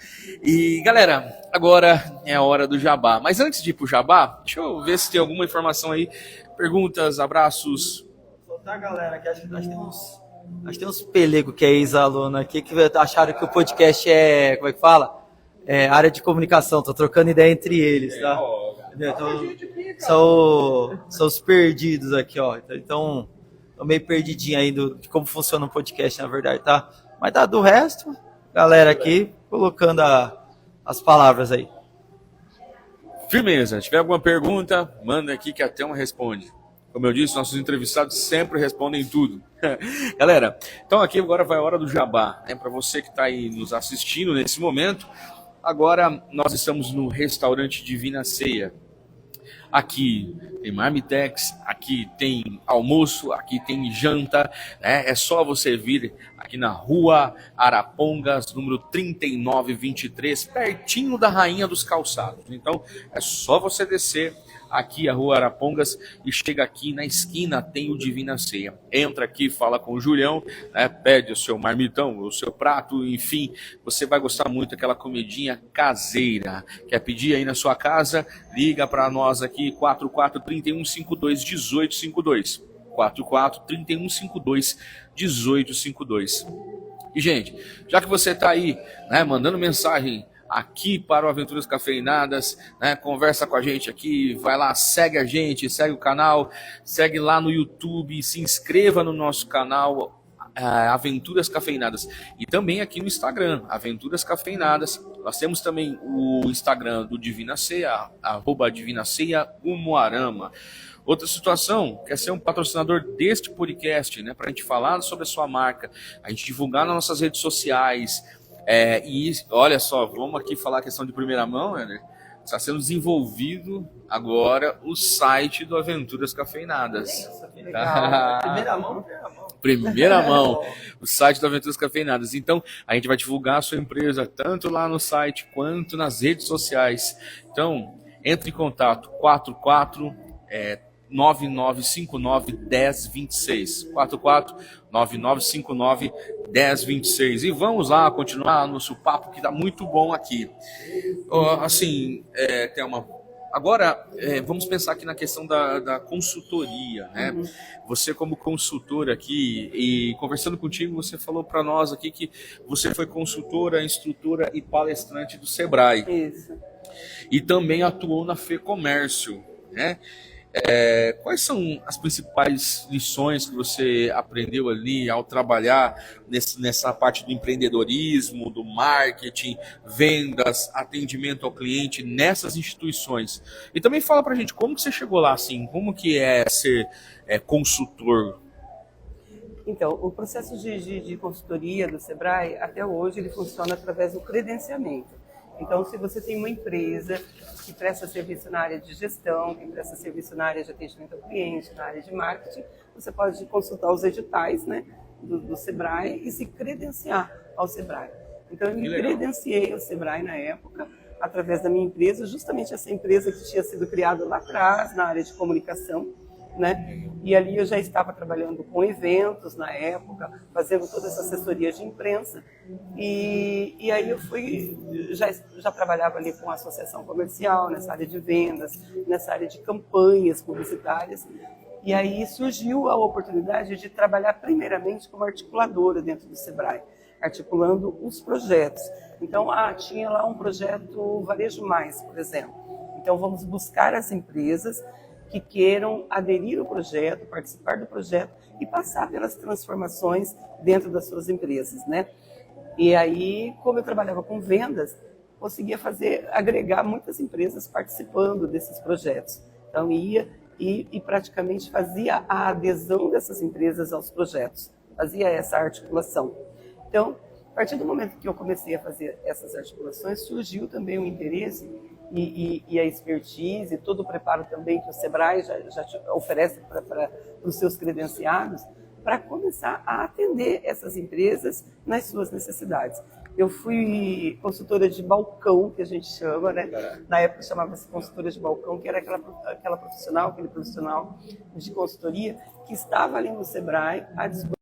Speaker 3: E galera, agora é a hora do jabá, mas antes de ir pro jabá, deixa eu ver se tem alguma informação aí, perguntas, abraços.
Speaker 4: Vou soltar, galera, que acho que tem uns pelegos que é ex-aluno aqui que acharam que o podcast como é que fala? Área de comunicação, tô trocando ideia entre eles, tá? Então, são os perdidos aqui, ó. Então, tô meio perdidinho aí de como funciona o podcast, na verdade, tá? Mas tá do resto, galera aqui colocando as palavras aí.
Speaker 3: Firmeza. Se tiver alguma pergunta, manda aqui que a Thelma responde. Como eu disse, nossos entrevistados sempre respondem tudo. Galera, então aqui agora vai a hora do jabá. Para você que está aí nos assistindo nesse momento, agora nós estamos no restaurante Divina Ceia. Aqui tem marmitex, aqui tem almoço, aqui tem janta, né? É só você vir aqui na Rua Arapongas, número 3923, pertinho da Rainha dos Calçados. Então, é só você descer aqui a Rua Arapongas e chega aqui na esquina, tem o Divina Ceia. Entra aqui, fala com o Julião, né, pede o seu marmitão, o seu prato, enfim, você vai gostar muito daquela comidinha caseira. Quer pedir aí na sua casa? Liga para nós aqui, 44-3152-1852. 44-3152-1852. E, gente, já que você está aí, né, mandando mensagem aqui para o Aventuras Cafeinadas, né? Conversa com a gente aqui, vai lá, segue a gente, segue o canal, segue lá no YouTube, se inscreva no nosso canal Aventuras Cafeinadas e também aqui no Instagram, Aventuras Cafeinadas. Nós temos também o Instagram do Divina Ceia, @DivinaCeia Umuarama. Outra situação, quer ser um patrocinador deste podcast, né? Para a gente falar sobre a sua marca, a gente divulgar nas nossas redes sociais. E olha só, vamos aqui falar a questão de primeira mão, né? Está sendo desenvolvido agora o site do Aventuras Cafeinadas.
Speaker 5: Legal. Primeira mão.
Speaker 3: Primeira mão, o site do Aventuras Cafeinadas. Então, a gente vai divulgar a sua empresa tanto lá no site quanto nas redes sociais. Então, entre em contato, 9959-1026. 44-9959-1026. E vamos lá continuar nosso papo que está muito bom aqui. Thelma, agora vamos pensar aqui na questão da consultoria, né? Você como consultora aqui, e conversando contigo, você falou para nós aqui que você foi consultora, instrutora e palestrante do Sebrae.
Speaker 5: Isso.
Speaker 3: E também atuou na FEComércio, né? Quais são as principais lições que você aprendeu ali ao trabalhar nessa parte do empreendedorismo, do marketing, vendas, atendimento ao cliente nessas instituições? E também fala pra gente como que você chegou lá, assim, como que é ser consultor?
Speaker 5: Então, o processo de consultoria do Sebrae, até hoje, ele funciona através do credenciamento. Então, se você tem uma empresa que presta serviço na área de gestão, que presta serviço na área de atendimento ao cliente, na área de marketing, você pode consultar os editais, né, do Sebrae e se credenciar ao Sebrae. Então, eu me credenciei ao Sebrae na época, através da minha empresa, justamente essa empresa que tinha sido criada lá atrás, na área de comunicação, né? E ali eu já estava trabalhando com eventos na época, fazendo toda essa assessoria de imprensa. E aí eu já trabalhava ali com associação comercial, nessa área de vendas, nessa área de campanhas publicitárias. E aí surgiu a oportunidade de trabalhar primeiramente como articuladora dentro do Sebrae, articulando os projetos. Então, tinha lá um projeto Varejo Mais, por exemplo. Então, vamos buscar as empresas que queiram aderir ao projeto, participar do projeto e passar pelas transformações dentro das suas empresas, né? E aí, como eu trabalhava com vendas, conseguia agregar muitas empresas participando desses projetos. Então, ia e praticamente fazia a adesão dessas empresas aos projetos, fazia essa articulação. Então, a partir do momento que eu comecei a fazer essas articulações, surgiu também o interesse e a expertise, e todo o preparo também que o Sebrae já oferece para os seus credenciados, para começar a atender essas empresas nas suas necessidades. Eu fui consultora de balcão, que a gente chama, né? Na época chamava-se consultora de balcão, que era aquele profissional de consultoria que estava ali no Sebrae à disposição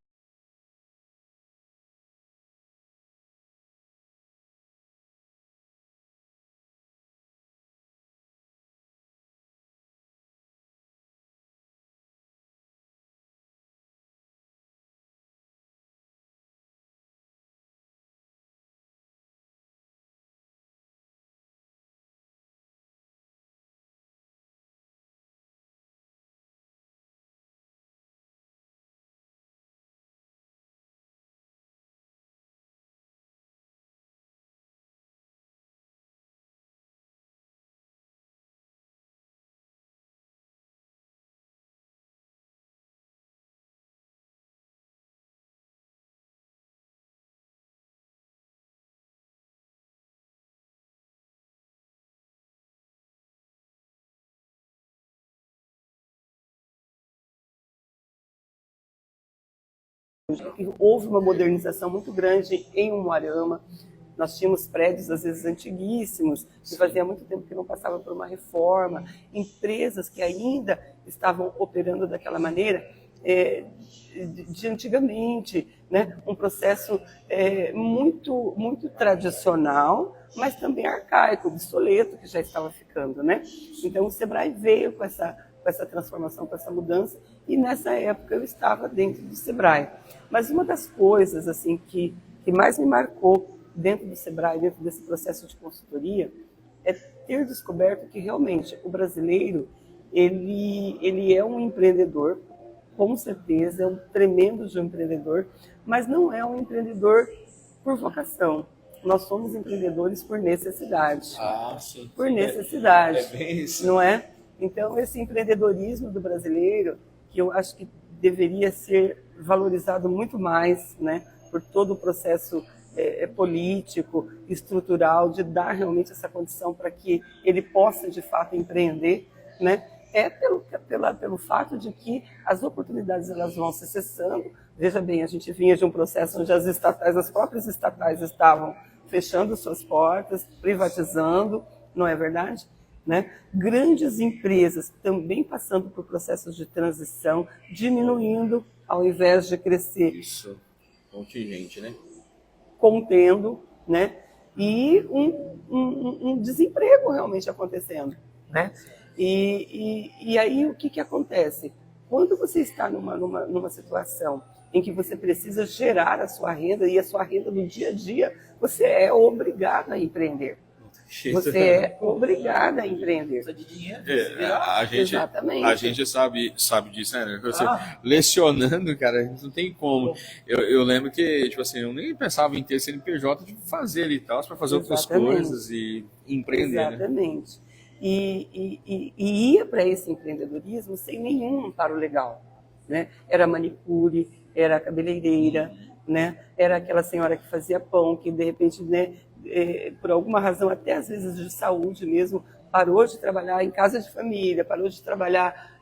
Speaker 5: Houve uma modernização muito grande em Umuarama. Nós tínhamos prédios, às vezes, antiguíssimos, que fazia muito tempo que não passava por uma reforma, empresas que ainda estavam operando daquela maneira de antigamente, né? Um processo muito tradicional, mas também arcaico, obsoleto, que já estava ficando, né? Então, o Sebrae veio com essa transformação, com essa mudança, e nessa época eu estava dentro do Sebrae. Mas uma das coisas assim que mais me marcou dentro do Sebrae, dentro desse processo de consultoria, é ter descoberto que realmente o brasileiro ele é um empreendedor, com certeza, é um tremendo de um empreendedor, mas não é um empreendedor por vocação. Nós somos empreendedores por necessidade.
Speaker 3: Ah, sim.
Speaker 5: Por necessidade.
Speaker 3: É bem isso.
Speaker 5: Não é? Então, esse empreendedorismo do brasileiro, que eu acho que deveria ser valorizado muito mais, né, por todo o processo político, estrutural, de dar realmente essa condição para que ele possa, de fato, empreender, né, pelo fato de que as oportunidades elas vão se cessando. Veja bem, a gente vinha de um processo onde as próprias estatais estavam fechando suas portas, privatizando, não é verdade? Né? Grandes empresas também passando por processos de transição, diminuindo ao invés de crescer.
Speaker 3: Isso, contingente, né?
Speaker 5: Contendo, né? E um desemprego realmente acontecendo, né? E aí o que acontece? Quando você está numa situação em que você precisa gerar a sua renda, e a sua renda do dia a dia, você é obrigado a empreender. Você é obrigada a empreender.
Speaker 4: Precisa de dinheiro.
Speaker 5: Exatamente.
Speaker 3: A gente sabe disso, né? Você, lecionando, cara, não tem como. Eu lembro que, tipo assim, eu nem pensava em ter CNPJ de fazer ali e tal, para fazer outras coisas e empreender.
Speaker 5: Exatamente. Né? E ia para esse empreendedorismo sem nenhum amparo legal. Né? Era manicure, era cabeleireira, né? Era aquela senhora que fazia pão, que de repente, né, por alguma razão, até às vezes de saúde mesmo, parou de trabalhar em casa de família, parou de trabalhar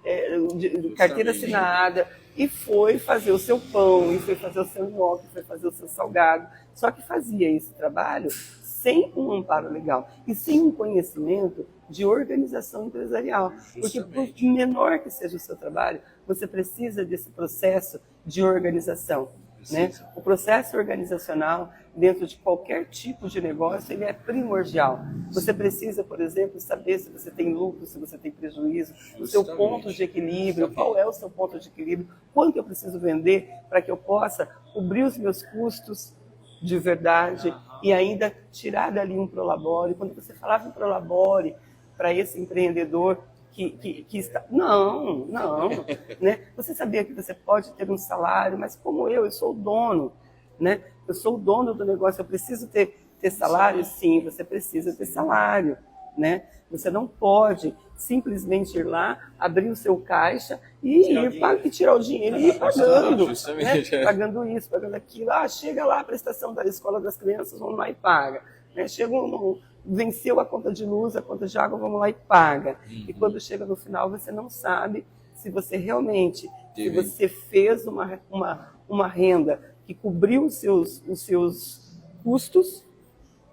Speaker 5: de carteira assinada e foi fazer o seu pão, e foi fazer o seu nhoque, foi fazer o seu salgado. Só que fazia esse trabalho sem um amparo legal e sem um conhecimento de organização empresarial. Porque, por menor que seja o seu trabalho, você precisa desse processo de organização. Né? O processo organizacional dentro de qualquer tipo de negócio ele é primordial. Você precisa, por exemplo, saber se você tem lucro, se você tem prejuízo, o seu ponto de equilíbrio, qual é o seu ponto de equilíbrio, quanto eu preciso vender para que eu possa cobrir os meus custos de verdade e ainda tirar dali um prolabore. Quando você falava em prolabore para esse empreendedor que está... Não, né? Você sabia que você pode ter um salário, mas como eu sou o dono, né? Eu sou o dono do negócio, eu preciso ter salário? Sim, você precisa ter salário, né? Você não pode simplesmente ir lá, abrir o seu caixa e tirar o dinheiro e ir pagando, né? Pagando isso, pagando aquilo. Chega lá a prestação da escola das crianças, vamos lá e paga. Né? Venceu a conta de luz, a conta de água, vamos lá e paga. E quando chega no final, você não sabe se você realmente, se você fez uma renda que cobriu os seus custos,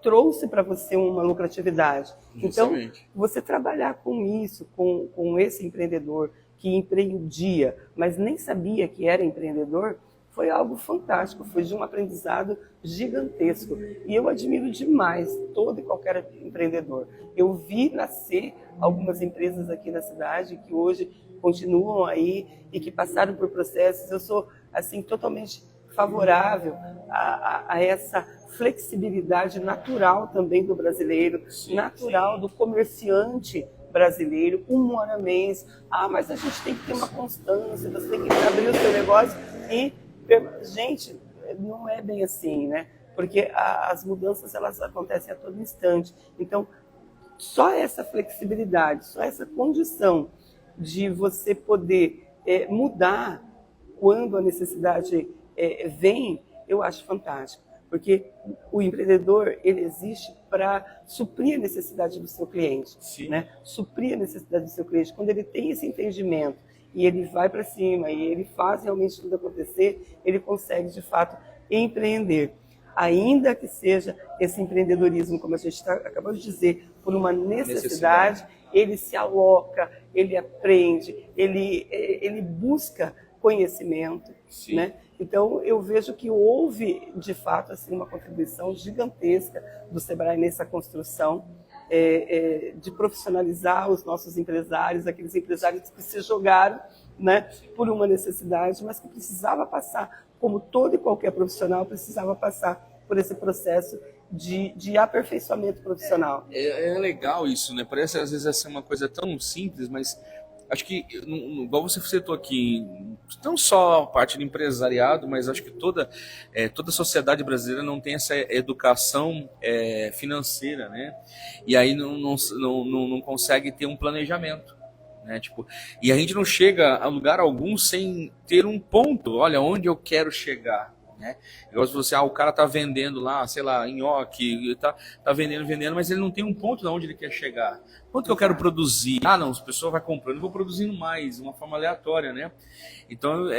Speaker 5: trouxe para você uma lucratividade.
Speaker 3: Justamente.
Speaker 5: Então, você trabalhar com isso, com esse empreendedor que empreendia, mas nem sabia que era empreendedor, foi algo fantástico, foi de um aprendizado gigantesco. E eu admiro demais todo e qualquer empreendedor. Eu vi nascer algumas empresas aqui na cidade que hoje continuam aí e que passaram por processos. Eu sou assim totalmente favorável a essa flexibilidade natural também do brasileiro, natural do comerciante brasileiro, umuaramês. Mas a gente tem que ter uma constância, você tem que abrir o seu negócio e... Gente, não é bem assim, né? Porque as mudanças elas acontecem a todo instante. Então, só essa flexibilidade, só essa condição de você poder mudar quando a necessidade vem, eu acho fantástico. Porque o empreendedor, ele existe para suprir a necessidade do seu cliente, né? Suprir a necessidade do seu cliente. Quando ele tem esse entendimento e ele vai para cima, e ele faz realmente tudo acontecer, ele consegue, de fato, empreender. Ainda que seja esse empreendedorismo, como a gente acabou de dizer, por uma necessidade, ele se aloca, ele aprende, ele busca conhecimento, né? Então, eu vejo que houve, de fato, assim, uma contribuição gigantesca do Sebrae nessa construção, de profissionalizar os nossos empresários, aqueles empresários que se jogaram, né, por uma necessidade, mas que precisava passar, como todo e qualquer profissional, precisava passar por esse processo de aperfeiçoamento profissional.
Speaker 3: É legal isso, né? Parece às vezes ser uma coisa tão simples, mas acho que, igual você citou aqui, não só a parte do empresariado, mas acho que toda a sociedade brasileira não tem essa educação financeira, né? E aí não consegue ter um planejamento, né? Tipo, e a gente não chega a lugar algum sem ter um ponto, olha, onde eu quero chegar, né? Igual se você, o cara tá vendendo lá, sei lá, nhoque, tá vendendo, mas ele não tem um ponto de onde ele quer chegar. Quanto que eu quero produzir? Não, as pessoas vão comprando, eu vou produzindo mais, de uma forma aleatória, né? Então,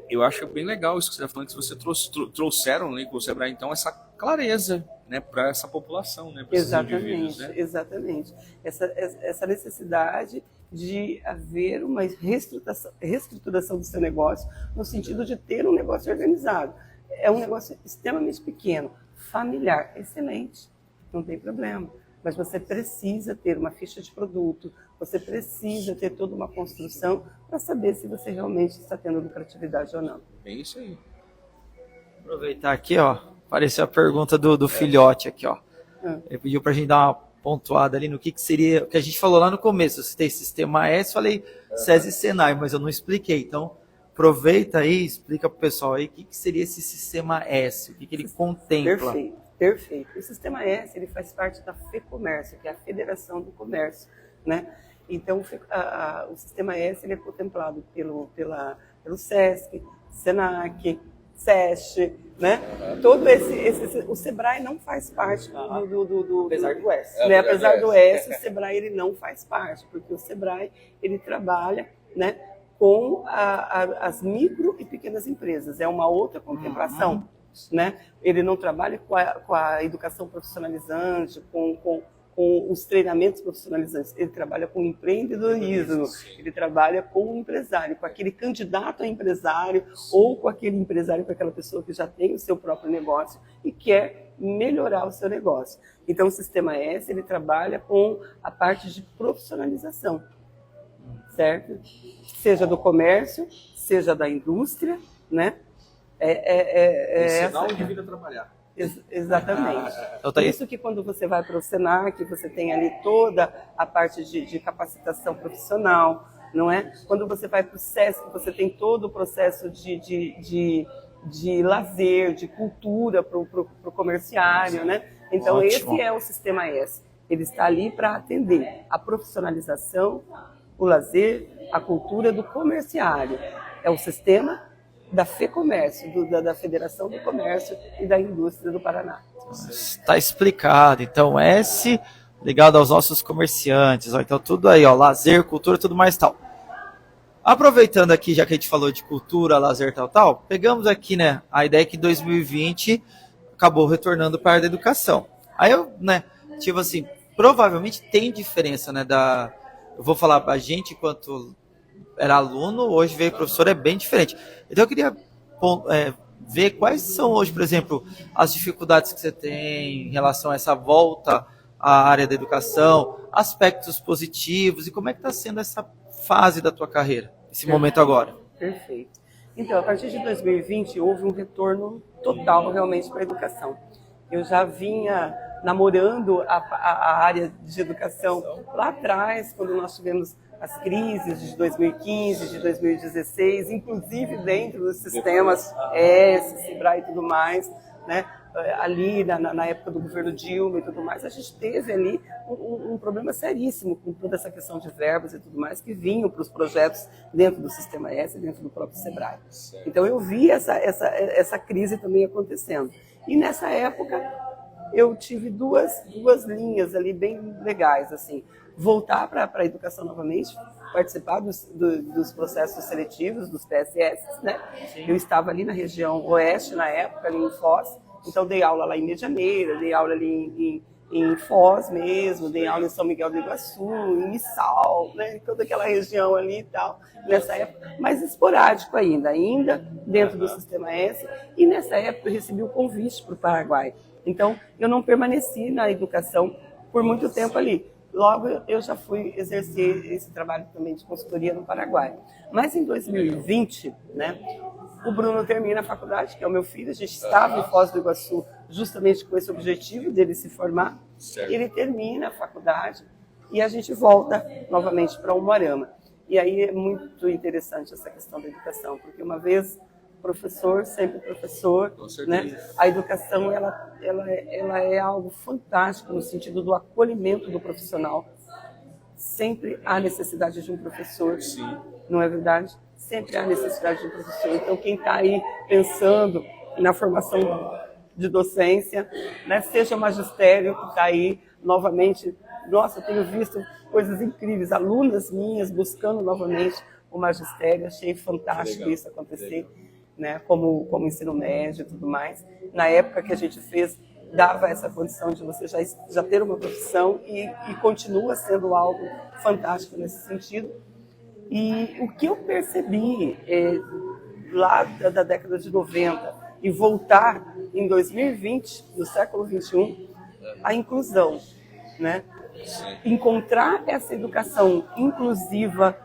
Speaker 3: eu acho bem legal isso que você está falando, que você trouxeram, né, com o Sebrae, então, essa clareza, né, para essa população, né, para esses indivíduos, né?
Speaker 5: Exatamente. Essa necessidade de haver uma reestruturação do seu negócio, no sentido de ter um negócio organizado. É um negócio extremamente pequeno, familiar, excelente, não tem problema. Mas você precisa ter uma ficha de produto, você precisa ter toda uma construção para saber se você realmente está tendo lucratividade ou não.
Speaker 3: É isso aí.
Speaker 4: Aproveitar aqui, ó, apareceu a pergunta do filhote aqui, ó. Ele pediu para a gente dar uma pontuada ali no que seria, o que a gente falou lá no começo. Eu citei Sistema S, falei SESI e Senai, mas eu não expliquei, então aproveita aí, explica para o pessoal aí o que seria esse Sistema S, o que ele contempla.
Speaker 5: Perfeito. O Sistema S, ele faz parte da FEComércio, que é a Federação do Comércio, né? Então, o Sistema S, ele é contemplado pelo SESC, SENAC, SESC, né? Todo o Sebrae não faz parte
Speaker 4: apesar do S.
Speaker 5: Né? Apesar do S, o Sebrae ele não faz parte, porque o Sebrae ele trabalha, né, com as micro e pequenas empresas. É uma outra contemplação. Né? Ele não trabalha com a educação profissionalizante, com os treinamentos profissionalizantes. Ele trabalha com empreendedorismo, ele trabalha com o empresário, com aquele candidato a empresário ou com aquele empresário, com aquela pessoa que já tem o seu próprio negócio e quer melhorar o seu negócio. Então, o Sistema S, ele trabalha com a parte de profissionalização, certo? Seja do comércio, seja da indústria, né?
Speaker 3: Ensinar o indivíduo a trabalhar.
Speaker 5: Exatamente. Por isso que quando você vai para o Senac, você tem ali toda a parte de capacitação profissional, não é? Quando você vai para o SESC, você tem todo o processo de lazer, de cultura para o comerciário, né? Então, esse é o Sistema S. Ele está ali para atender a profissionalização, o lazer, a cultura do comerciário. É o sistema da FEComércio, da Federação do Comércio e da Indústria do Paraná.
Speaker 4: Está explicado. Então, S ligado aos nossos comerciantes. Ó, então, tudo aí, ó, lazer, cultura, tudo mais tal. Aproveitando aqui, já que a gente falou de cultura, lazer, tal, pegamos aqui, né, a ideia que 2020 acabou retornando para a área da educação. Aí eu, né, tipo assim, provavelmente tem diferença, né, eu vou falar a gente enquanto era aluno, hoje veio professor, é bem diferente. Então eu queria ver quais são hoje, por exemplo, as dificuldades que você tem em relação a essa volta à área da educação, aspectos positivos e como é que está sendo essa fase da tua carreira, esse momento agora.
Speaker 5: Perfeito. Então, a partir de 2020 houve um retorno total realmente para a educação. Eu já vinha namorando a área de educação lá atrás, quando nós tivemos as crises de 2015, de 2016, inclusive dentro dos sistemas Sebrae e tudo mais, né? Ali na época do governo Dilma e tudo mais, a gente teve ali um problema seríssimo com toda essa questão de verbas e tudo mais que vinham para os projetos dentro do Sistema S, dentro do próprio Sebrae. Então eu vi essa crise também acontecendo. E nessa época eu tive duas linhas ali bem legais, assim, voltar para a educação novamente, participar dos processos seletivos, dos PSS, né? Eu estava ali na região oeste, na época, ali em Foz, então dei aula lá em Medianeira, dei aula ali em Foz mesmo, dei aula em São Miguel do Iguaçu, em Missal, né? Toda aquela região ali e tal, nessa época, mas esporádico ainda dentro do Sistema S, e nessa época eu recebi o convite para o Paraguai. Então, eu não permaneci na educação por muito tempo ali. Logo, eu já fui exercer esse trabalho também de consultoria no Paraguai. Mas em 2020, né, o Bruno termina a faculdade, que é o meu filho. A gente estava em Foz do Iguaçu justamente com esse objetivo dele se formar.
Speaker 3: Certo.
Speaker 5: Ele termina a faculdade e a gente volta novamente para Umuarama. E aí é muito interessante essa questão da educação, porque uma vez professor, sempre professor, né? A educação ela é algo fantástico no sentido do acolhimento do profissional. Sempre há necessidade de um professor,
Speaker 3: Sim.
Speaker 5: Não é verdade? Sempre há necessidade de um professor. Então, quem está aí pensando na formação de docência, né? Seja o magistério que está aí novamente. Nossa, eu tenho visto coisas incríveis, alunas minhas buscando novamente o magistério. Achei fantástico isso acontecer. Né, como ensino médio e tudo mais. Na época que a gente fez, dava essa condição de você já ter uma profissão e continua sendo algo fantástico nesse sentido. E o que eu percebi lá da década de 90 e voltar em 2020, no século 21, a inclusão, né? Encontrar essa educação inclusiva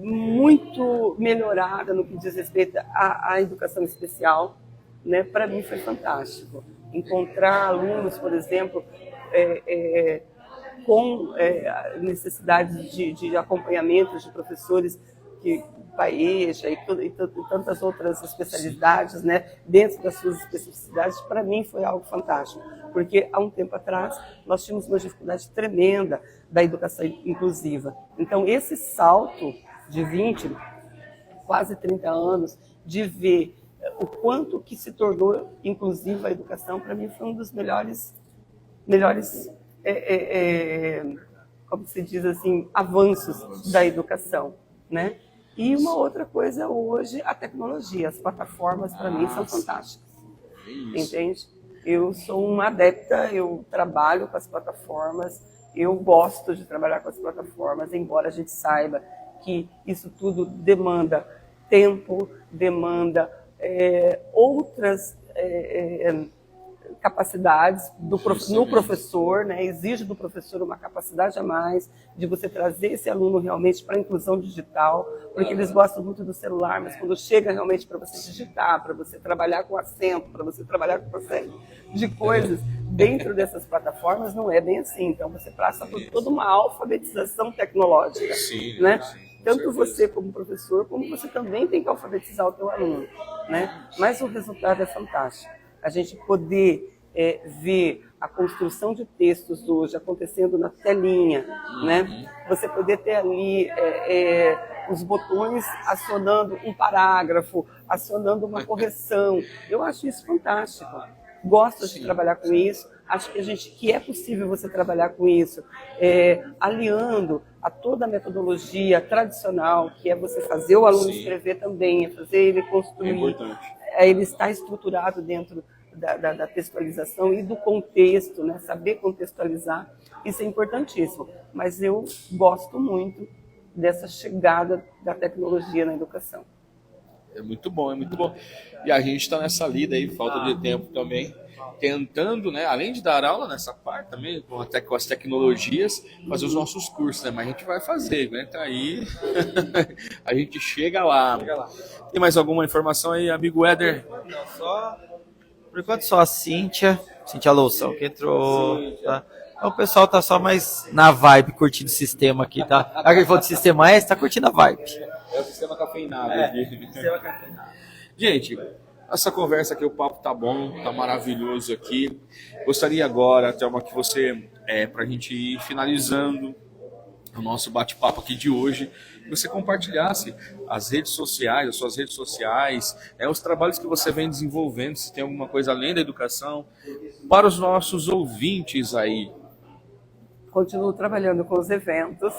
Speaker 5: muito melhorada no que diz respeito à educação especial, né? Para mim foi fantástico. Encontrar alunos, por exemplo, com necessidades de acompanhamento de professores que paeja e tantas outras especialidades, né? Dentro das suas especificidades, para mim foi algo fantástico. Porque há um tempo atrás nós tínhamos uma dificuldade tremenda da educação inclusiva. Então esse salto de 20, quase 30 anos, de ver o quanto que se tornou inclusiva a educação, para mim foi um dos melhores como se diz assim, avanços da educação, né? E uma outra coisa hoje, a tecnologia, as plataformas para mim são fantásticas, entende? Eu sou uma adepta, eu trabalho com as plataformas, eu gosto de trabalhar com as plataformas, embora a gente saiba que isso tudo demanda tempo, demanda outras capacidades no professor, né? Exige do professor uma capacidade a mais de você trazer esse aluno realmente para a inclusão digital, porque eles gostam muito do celular, mas quando chega realmente para você digitar, para você trabalhar com acento, para você trabalhar com processo de coisas dentro dessas plataformas, não é bem assim. Então você passa por toda uma alfabetização tecnológica,
Speaker 3: Sim,
Speaker 5: né?
Speaker 3: Sim,
Speaker 5: tanto você como professor, como você também tem que alfabetizar o teu aluno, né? Mas o resultado é fantástico. A gente poder ver a construção de textos hoje acontecendo na telinha, né? Você poder ter ali os botões acionando um parágrafo, acionando uma correção. Eu acho isso fantástico. Gosto de trabalhar com isso. Acho que é possível você trabalhar com isso, aliando a toda a metodologia tradicional, que é você fazer o aluno escrever também, fazer ele construir, ele está estruturado dentro da textualização e do contexto, né? Saber contextualizar, isso é importantíssimo. Mas eu gosto muito dessa chegada da tecnologia na educação.
Speaker 3: É muito bom, é muito bom. E a gente está nessa lida aí, falta de tempo também, tentando, né, além de dar aula nessa parte também, até com as tecnologias, fazer os nossos cursos, né? Mas a gente vai fazer, né? Tá aí, a gente chega lá. Tem mais alguma informação aí, amigo Éder?
Speaker 4: Por enquanto só a Cíntia Loução, que entrou. Tá? O pessoal tá só mais na vibe, curtindo o sistema aqui, tá? A gente falou de sistema S, tá curtindo a vibe.
Speaker 3: É o sistema cafeinado aqui. Sistema cafeinado. Gente, essa conversa aqui, o papo tá bom, tá maravilhoso aqui. Gostaria agora, Thelma, que você, pra gente ir finalizando o nosso bate-papo aqui de hoje, que você compartilhasse as redes sociais, as suas redes sociais, os trabalhos que você vem desenvolvendo, se tem alguma coisa além da educação, para os nossos ouvintes aí.
Speaker 5: Continuo trabalhando com os eventos,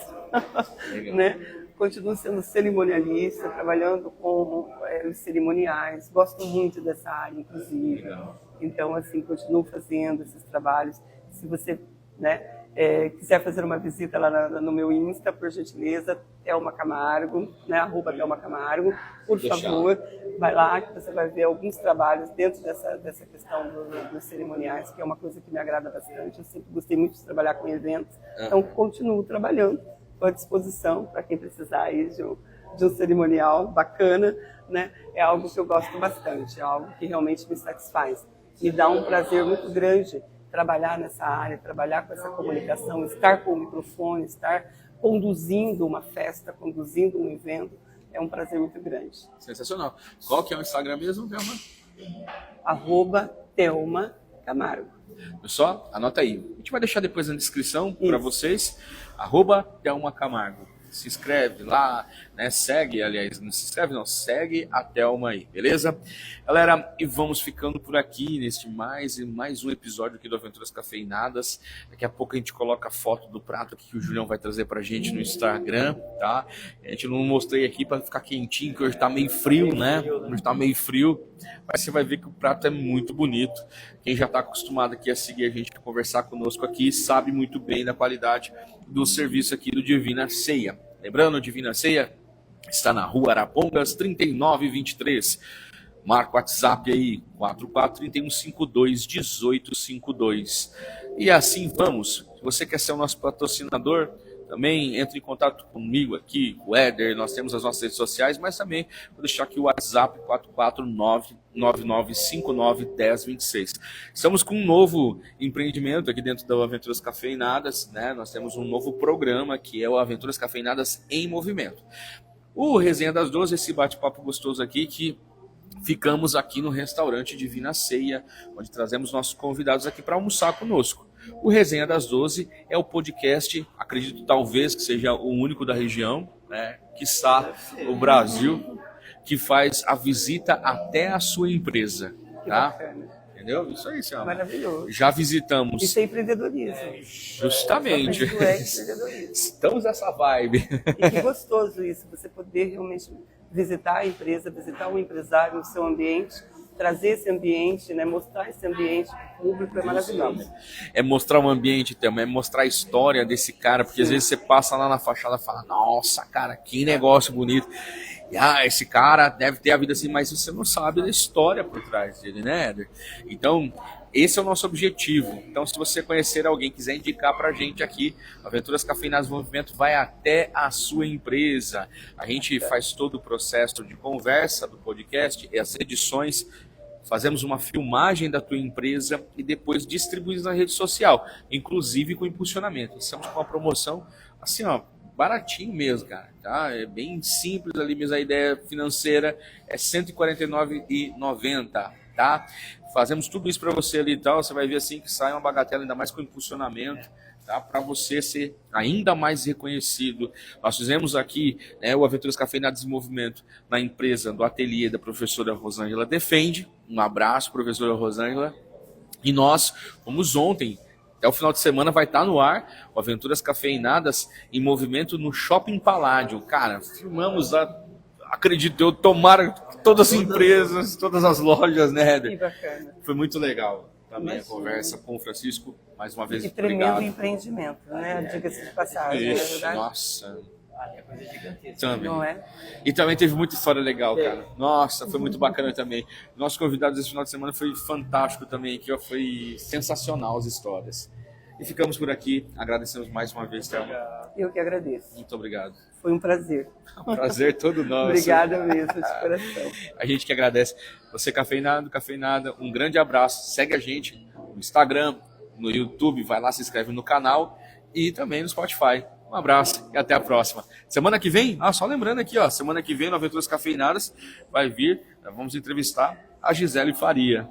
Speaker 5: né? Continuo sendo cerimonialista, trabalhando com os cerimoniais. Gosto muito dessa área, inclusive.
Speaker 3: Legal.
Speaker 5: Então, assim, continuo fazendo esses trabalhos. Se você, né, quiser fazer uma visita lá no meu Insta, por gentileza, Thelma Camargo, né, @ThelmaCamargo, por favor, vai lá que você vai ver alguns trabalhos dentro dessa questão dos cerimoniais, que é uma coisa que me agrada bastante. Eu sempre gostei muito de trabalhar com eventos, então continuo trabalhando, estou à disposição para quem precisar aí de um cerimonial bacana, né? É algo que eu gosto bastante, é algo que realmente me satisfaz. Me dá um prazer muito grande trabalhar nessa área, trabalhar com essa comunicação, estar com o microfone, estar conduzindo uma festa, conduzindo um evento, é um prazer muito grande.
Speaker 3: Sensacional. Qual que é o Instagram mesmo, Thelma?
Speaker 5: @Thelma Camargo.
Speaker 3: Pessoal, anota aí. A gente vai deixar depois na descrição para vocês. @Thelma Camargo. Se inscreve lá, né? Segue, aliás, não se inscreve, não, segue a Thelma aí, beleza? Galera, e vamos ficando por aqui neste mais um episódio aqui do Aventuras Cafeinadas. Daqui a pouco a gente coloca a foto do prato aqui que o Julião vai trazer pra gente no Instagram, tá? A gente não mostrei aqui para ficar quentinho, que hoje tá meio frio, né? Hoje tá meio frio, mas você vai ver que o prato é muito bonito. Quem já tá acostumado aqui a seguir a gente, a conversar conosco aqui, sabe muito bem da qualidade do serviço aqui do Divina Ceia. Lembrando, Divina Ceia está na Rua Arapongas, 3923. Marca o WhatsApp aí, 4431521852. E assim vamos. Se você quer ser o nosso patrocinador, também entre em contato comigo aqui, com o Éder. Nós temos as nossas redes sociais, mas também vou deixar aqui o WhatsApp 44999591026. Estamos com um novo empreendimento aqui dentro da Aventuras Cafeinadas, né? Nós temos um novo programa que é o Aventuras Cafeinadas em Movimento. O Resenha das 12, esse bate-papo gostoso aqui que ficamos aqui no restaurante Divina Ceia, onde trazemos nossos convidados aqui para almoçar conosco. O Resenha das 12 é o podcast, acredito talvez que seja o único da região, né, quiçá o Brasil, que faz a visita até a sua empresa. Tá?
Speaker 5: Bacana.
Speaker 3: Entendeu? Isso aí, senhora.
Speaker 5: Maravilhoso.
Speaker 3: Já visitamos.
Speaker 5: Isso é empreendedorismo.
Speaker 3: Justamente.
Speaker 5: Isso é empreendedorismo.
Speaker 3: Estamos nessa vibe.
Speaker 5: E que gostoso isso, você poder realmente visitar a empresa, visitar um empresário no seu ambiente, trazer esse ambiente, né, mostrar esse ambiente para o público, é maravilhoso.
Speaker 3: É mostrar o ambiente também, é mostrar a história desse cara, porque às vezes você passa lá na fachada e fala, nossa, cara, que negócio bonito. E, esse cara deve ter a vida assim, mas você não sabe da história por trás dele, né, Éder? Então, esse é o nosso objetivo. Então, se você conhecer alguém, quiser indicar pra gente aqui, Aventuras Cafeinadas Movimento vai até a sua empresa. A gente faz todo o processo de conversa do podcast e as edições. Fazemos uma filmagem da tua empresa e depois distribuímos na rede social, inclusive com impulsionamento. Estamos com uma promoção assim, ó, baratinho mesmo, cara, tá? É bem simples ali mesmo, a ideia financeira é R$ 149,90, tá? Fazemos tudo isso para você ali e tal, você vai ver assim que sai uma bagatela, ainda mais com impulsionamento, tá? Para você ser ainda mais reconhecido. Nós fizemos aqui, né, o Aventuras Cafeinadas em Movimento na empresa do ateliê da professora Rosângela Defende. Um abraço, professora Rosângela. E nós fomos ontem, até o final de semana vai estar no ar, o Aventuras Cafeinadas em Movimento no Shopping Paládio. Cara, filmamos lá, acredito eu, tomara todas as empresas, todas as lojas, né, Éder?
Speaker 5: Que bacana.
Speaker 3: Foi muito legal também a conversa com o Francisco, mais uma vez,
Speaker 5: Que tremendo
Speaker 3: obrigado.
Speaker 5: empreendimento, né? Diga-se de passagem, não é
Speaker 3: Ixi,
Speaker 5: verdade?
Speaker 3: nossa.
Speaker 4: É coisa gigantesca.
Speaker 3: Também.
Speaker 5: Não é?
Speaker 3: E também teve muita história legal, cara. Nossa, foi muito bacana também. Nossos convidados esse final de semana foi fantástico também, aqui, ó, foi sensacional as histórias. E ficamos por aqui, agradecemos mais uma vez, Thelma.
Speaker 5: Eu que agradeço.
Speaker 3: Muito obrigado.
Speaker 5: Foi um prazer.
Speaker 3: Prazer todo nosso.
Speaker 5: Obrigada mesmo, de coração.
Speaker 3: A gente que agradece. Você, Cafeinada, um grande abraço. Segue a gente no Instagram, no YouTube, vai lá, se inscreve no canal e também no Spotify. Um abraço e até a próxima. Semana que vem, só lembrando aqui, ó, semana que vem no Aventuras Cafeinadas vai vir, vamos entrevistar a Gisele Faria.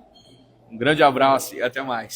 Speaker 3: Um grande abraço e até mais.